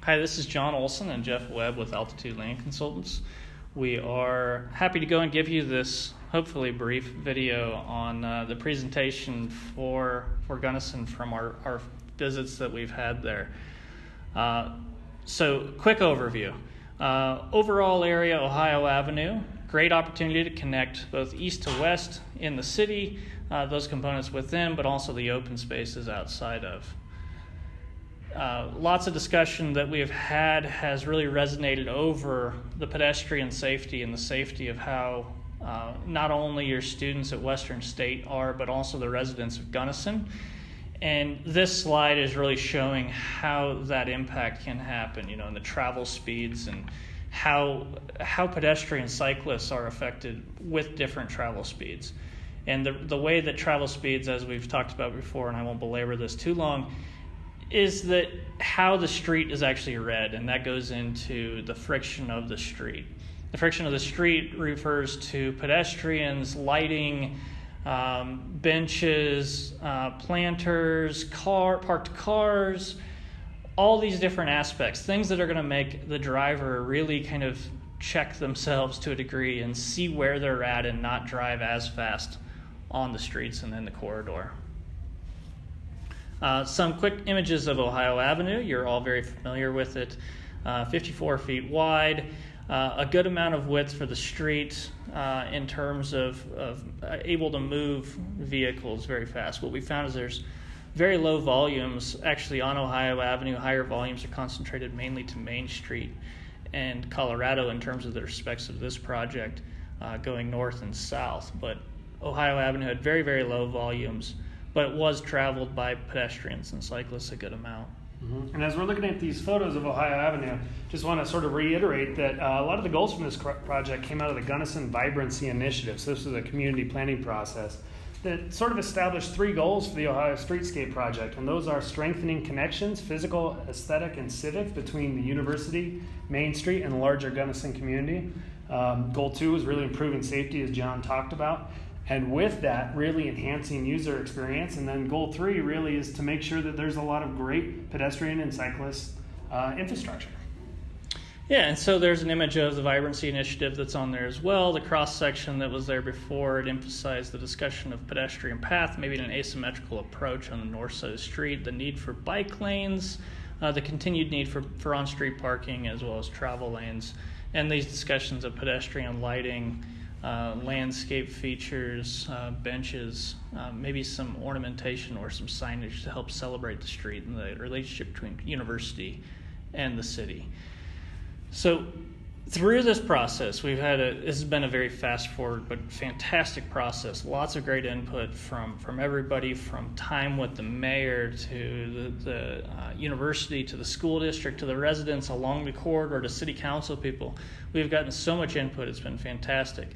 Hi, this is John Olson and Jeff Webb with Altitude Land Consultants. We are happy to go and give you this hopefully brief video on the presentation for Gunnison from our visits that we've had there. So quick overview. Overall area, Ohio Avenue, great opportunity to connect both east to west in the city, those components within, but also the open spaces outside of. Lots of discussion that we have had has really resonated over the pedestrian safety and the safety of how not only your students at Western State are, but also the residents of Gunnison. And this slide is really showing how that impact can happen, in the travel speeds and how pedestrian cyclists are affected with different travel speeds. And the way that travel speeds, as we've talked about before, and I won't belabor this too long, is that how the street is actually read, and that goes into the friction of the street. The friction of the street refers to pedestrians, lighting, benches, planters, parked cars, all these different aspects, things that are going to make the driver really kind of check themselves to a degree and see where they're at and not drive as fast on the streets and in the corridor. Some quick images of Ohio Avenue. You're all very familiar with it. 54 feet wide, a good amount of width for the street in terms of able to move vehicles very fast. What we found is there's very low volumes actually on Ohio Avenue. Higher volumes are concentrated mainly to Main Street and Colorado in terms of the respects of this project going north and south. But Ohio Avenue had very, very low volumes, but it was traveled by pedestrians and cyclists a good amount. Mm-hmm. And as we're looking at these photos of Ohio Avenue, just want to sort of reiterate that a lot of the goals from this project came out of the Gunnison Vibrancy Initiative. So this was a community planning process that sort of established 3 goals for the Ohio Streetscape Project, and those are strengthening connections, physical, aesthetic, and civic between the university, Main Street, and the larger Gunnison community. Goal 2 is really improving safety, as John talked about. And with that, really enhancing user experience. And then goal 3 really is to make sure that there's a lot of great pedestrian and cyclist infrastructure. Yeah, and so there's an image of the Vibrancy Initiative that's on there as well. The cross-section that was there before, it emphasized the discussion of pedestrian path, maybe an asymmetrical approach on the north side of the street, the need for bike lanes, the continued need for on-street parking, as well as travel lanes, and these discussions of pedestrian lighting, landscape features, benches, maybe some ornamentation or some signage to help celebrate the street and the relationship between university and the city. So through this process, this has been a very fast forward but fantastic process. Lots of great input from everybody, from time with the mayor to the university to the school district to the residents along the corridor to city council people. We've gotten so much input. It's been fantastic.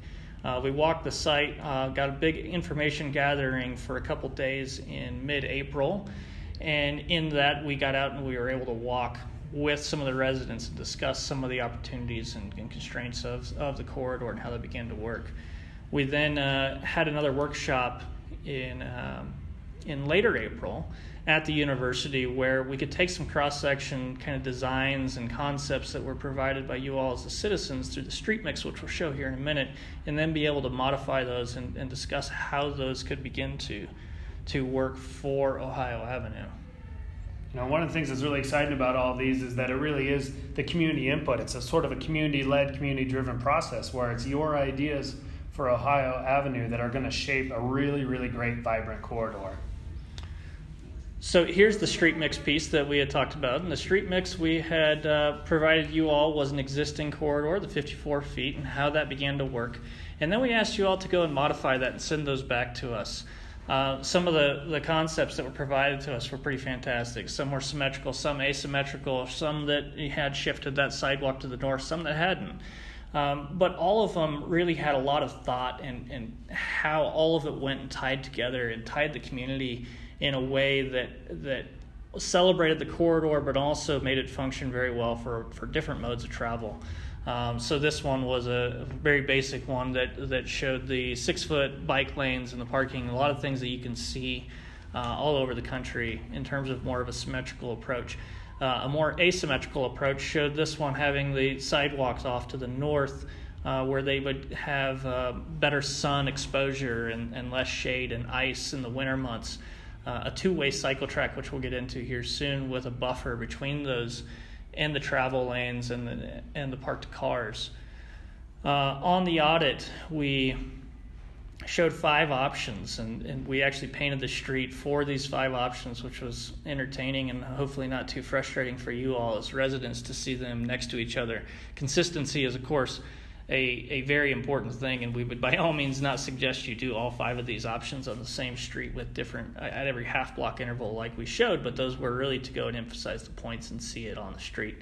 We walked the site, got a big information gathering for a couple days in mid-April, and in that we got out and we were able to walk with some of the residents and discuss some of the opportunities and constraints of the corridor and how they began to work. We then had another workshop in later April at the university where we could take some cross-section kind of designs and concepts that were provided by you all as the citizens through the street mix, which we'll show here in a minute, and then be able to modify those and discuss how those could begin to work for Ohio Avenue. One of the things that's really exciting about all of these is that it really is the community input. It's a sort of a community-led, community-driven process where it's your ideas for Ohio Avenue that are going to shape a really, really great, vibrant corridor. So here's the street mix piece that we had talked about. And the street mix we had provided you all was an existing corridor, the 54 feet, and how that began to work. And then we asked you all to go and modify that and send those back to us. Some of the concepts that were provided to us were pretty fantastic. Some were symmetrical, some asymmetrical, some that had shifted that sidewalk to the north, some that hadn't. But all of them really had a lot of thought and how all of it went and tied together and tied the community in a way that celebrated the corridor but also made it function very well for different modes of travel. So this one was a very basic one that showed the 6-foot bike lanes and the parking, a lot of things that you can see all over the country in terms of more of a symmetrical approach. A more asymmetrical approach showed this one having the sidewalks off to the north, where they would have better sun exposure and less shade and ice in the winter months. A two-way cycle track, which we'll get into here soon, with a buffer between those and the travel lanes and the parked cars. On the audit, we showed 5 options, and we actually painted the street for these 5 options, which was entertaining and hopefully not too frustrating for you all as residents to see them next to each other. Consistency is, of course, a very important thing, and we would by all means not suggest you do all 5 of these options on the same street with different at every half block interval like we showed, but those were really to go and emphasize the points and see it on the street.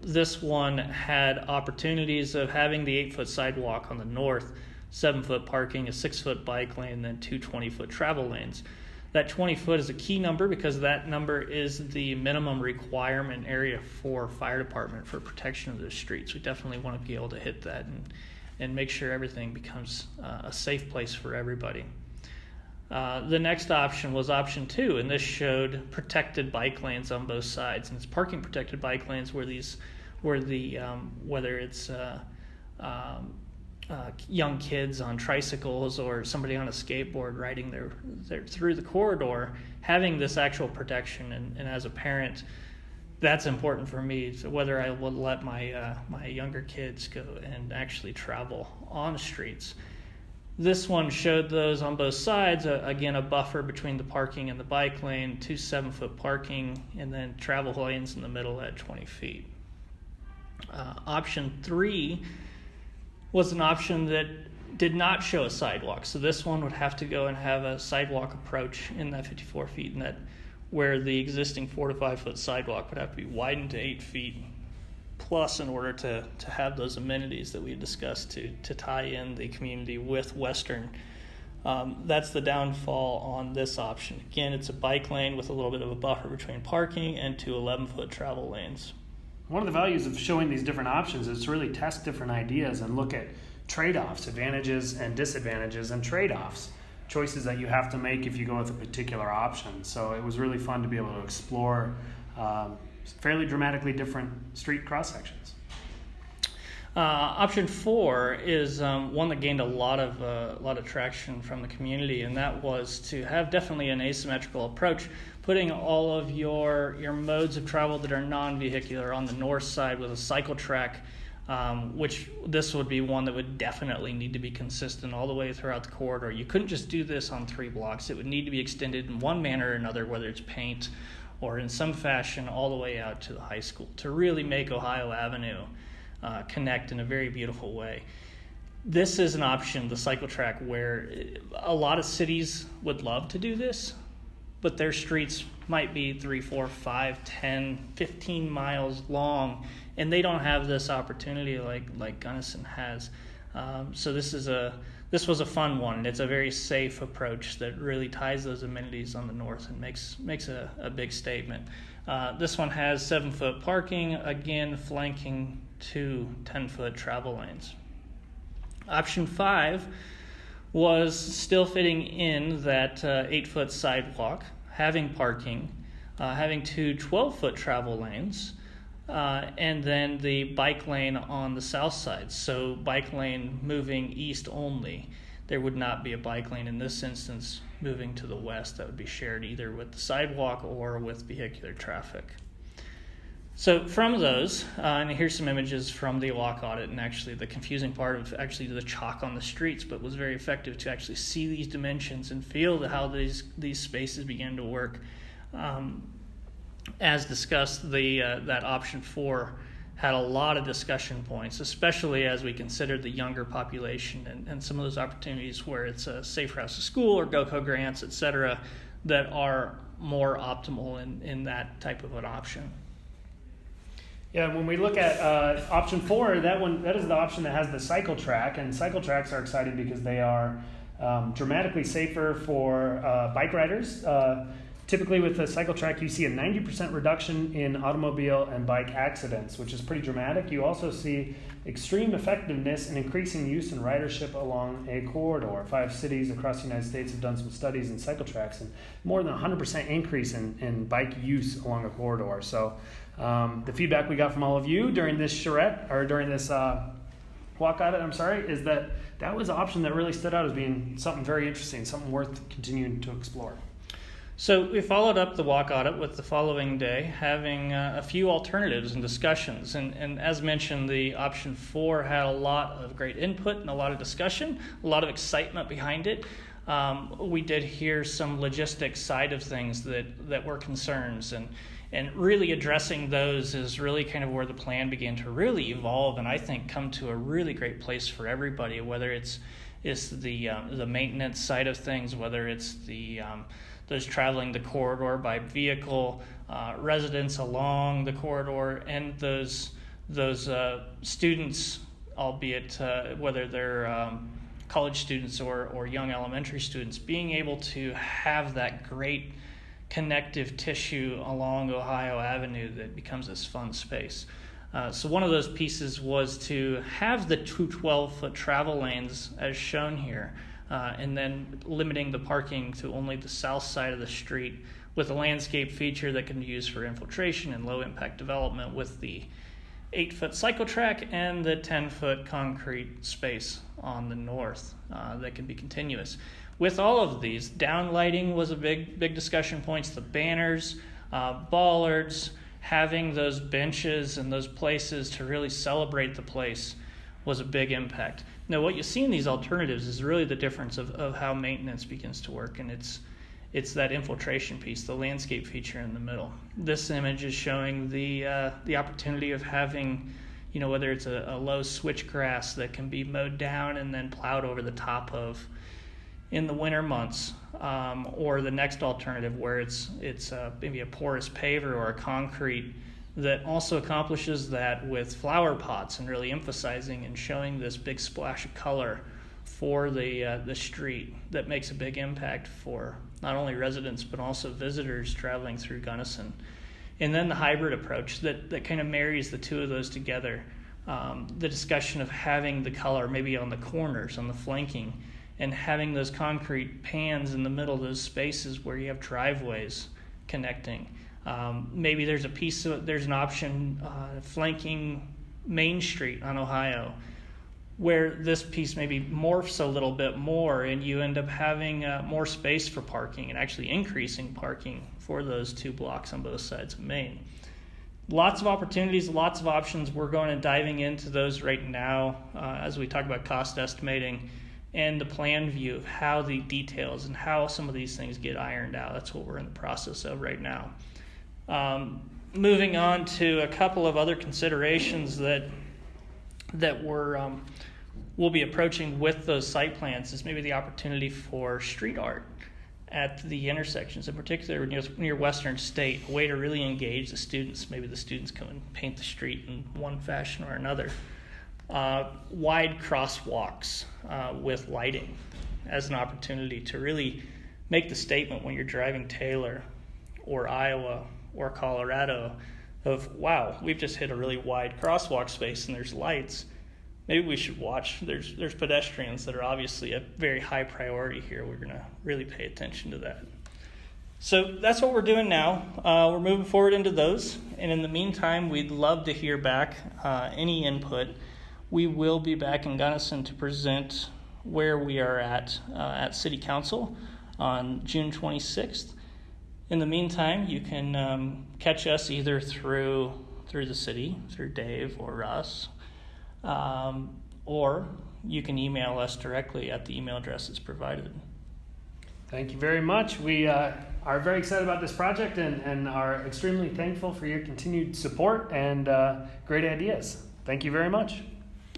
This one had opportunities of having the 8-foot sidewalk on the north, 7-foot parking, a 6-foot bike lane, and then 2 20-foot travel lanes. That 20 foot is a key number because that number is the minimum requirement area for fire department for protection of those streets. We definitely want to be able to hit that and make sure everything becomes a safe place for everybody. The next option was option 2, and this showed protected bike lanes on both sides. And it's parking protected bike lanes where whether it's young kids on tricycles or somebody on a skateboard riding their through the corridor, having this actual protection. And as a parent, that's important for me. So whether I will let my younger kids go and actually travel on streets. This one showed those on both sides. Again, a buffer between the parking and the bike lane, 2 7-foot parking, and then travel lanes in the middle at 20 feet. Option 3 was an option that did not show a sidewalk. So this one would have to go and have a sidewalk approach in that 54 feet, and that where the existing 4 to 5 foot sidewalk would have to be widened to 8 feet plus in order to have those amenities that we had discussed to tie in the community with Western. That's the downfall on this option. Again, it's a bike lane with a little bit of a buffer between parking and 2 11-foot travel lanes. One of the values of showing these different options is to really test different ideas and look at trade-offs, advantages and disadvantages, and trade-offs, choices that you have to make if you go with a particular option. So it was really fun to be able to explore fairly dramatically different street cross-sections. Option 4 is one that gained a lot of traction from the community, and that was to have definitely an asymmetrical approach, putting all of your modes of travel that are non-vehicular on the north side with a cycle track, which this would be one that would definitely need to be consistent all the way throughout the corridor. You couldn't just do this on 3 blocks. It would need to be extended in one manner or another, whether it's paint or in some fashion all the way out to the high school, to really make Ohio Avenue connect in a very beautiful way. This is an option, the cycle track, where a lot of cities would love to do this, but their streets might be 3, 4, 5, 10, 15 miles long, and they don't have this opportunity like Gunnison has. So this was a fun one, and it's a very safe approach that really ties those amenities on the north and makes a big statement. This one has 7-foot parking, again flanking 2 10-foot travel lanes. Option 5 was still fitting in that 8-foot sidewalk, having parking, having 2 12-foot travel lanes, and then the bike lane on the south side. So bike lane moving east only. There would not be a bike lane in this instance moving to the west that would be shared either with the sidewalk or with vehicular traffic. So from those, and here's some images from the walk audit, and actually the confusing part of actually the chalk on the streets, but was very effective to actually see these dimensions and feel how these spaces began to work. As discussed, that option 4 had a lot of discussion points, especially as we considered the younger population and some of those opportunities where it's a safe routes to school or GOCO grants, et cetera, that are more optimal in that type of an option. Yeah, when we look at option 4, that is the option that has the cycle track, and cycle tracks are exciting because they are dramatically safer for bike riders. Typically with a cycle track, you see a 90% reduction in automobile and bike accidents, which is pretty dramatic. You also see extreme effectiveness in increasing use and ridership along a corridor. 5 cities across the United States have done some studies in cycle tracks, and more than 100% increase in bike use along a corridor. So the feedback we got from all of you during this charrette, or during this walk audit, is that was an option that really stood out as being something very interesting, something worth continuing to explore. So we followed up the walk audit with the following day, having a few alternatives and discussions. And as mentioned, the option 4 had a lot of great input and a lot of discussion, a lot of excitement behind it. We did hear some logistics side of things that were concerns, and really addressing those is really kind of where the plan began to really evolve, and I think come to a really great place for everybody, whether it's the maintenance side of things, whether it's those traveling the corridor by vehicle, residents along the corridor, and those students, albeit whether they're college students or young elementary students, being able to have that great connective tissue along Ohio Avenue that becomes this fun space. So one of those pieces was to have the two 12-foot travel lanes as shown here, and then limiting the parking to only the south side of the street with a landscape feature that can be used for infiltration and low-impact development with the 8-foot cycle track and the 10-foot concrete space on the north that can be continuous. With all of these, downlighting was a big discussion points, the banners, bollards, having those benches and those places to really celebrate the place was a big impact. Now, what you see in these alternatives is really the difference of how maintenance begins to work, and it's that infiltration piece, the landscape feature in the middle. This image is showing the opportunity of having, whether it's a low switchgrass that can be mowed down and then plowed over the top of in the winter months, or the next alternative where it's maybe a porous paver or a concrete that also accomplishes that with flower pots and really emphasizing and showing this big splash of color for the street that makes a big impact for not only residents but also visitors traveling through Gunnison. And then the hybrid approach that kind of marries the two of those together. The discussion of having the color maybe on the corners, on the flanking, and having those concrete pans in the middle, those spaces where you have driveways connecting. Maybe there's an option flanking Main Street on Ohio, where this piece maybe morphs a little bit more and you end up having more space for parking and actually increasing parking for those 2 blocks on both sides of Main. Lots of opportunities, lots of options. We're going and diving into those right now as we talk about cost estimating and the plan view of how the details and how some of these things get ironed out. That's what we're in the process of right now. Moving on to a couple of other considerations that we'll be approaching with those site plans is maybe the opportunity for street art at the intersections, in particular near Western State, a way to really engage the students. Maybe the students come and paint the street in one fashion or another. Wide crosswalks with lighting as an opportunity to really make the statement when you're driving Taylor or Iowa or Colorado of, wow, we've just hit a really wide crosswalk space and there's lights. Maybe we should watch. There's pedestrians that are obviously a very high priority here. We're going to really pay attention to that. So that's what we're doing now. We're moving forward into those. And in the meantime, we'd love to hear back any input. We will be back in Gunnison to present where we are at City Council on June 26th. In the meantime, you can catch us either through the city, through Dave or Russ, or you can email us directly at the email address that's provided. Thank you very much. We are very excited about this project and are extremely thankful for your continued support and great ideas. Thank you very much.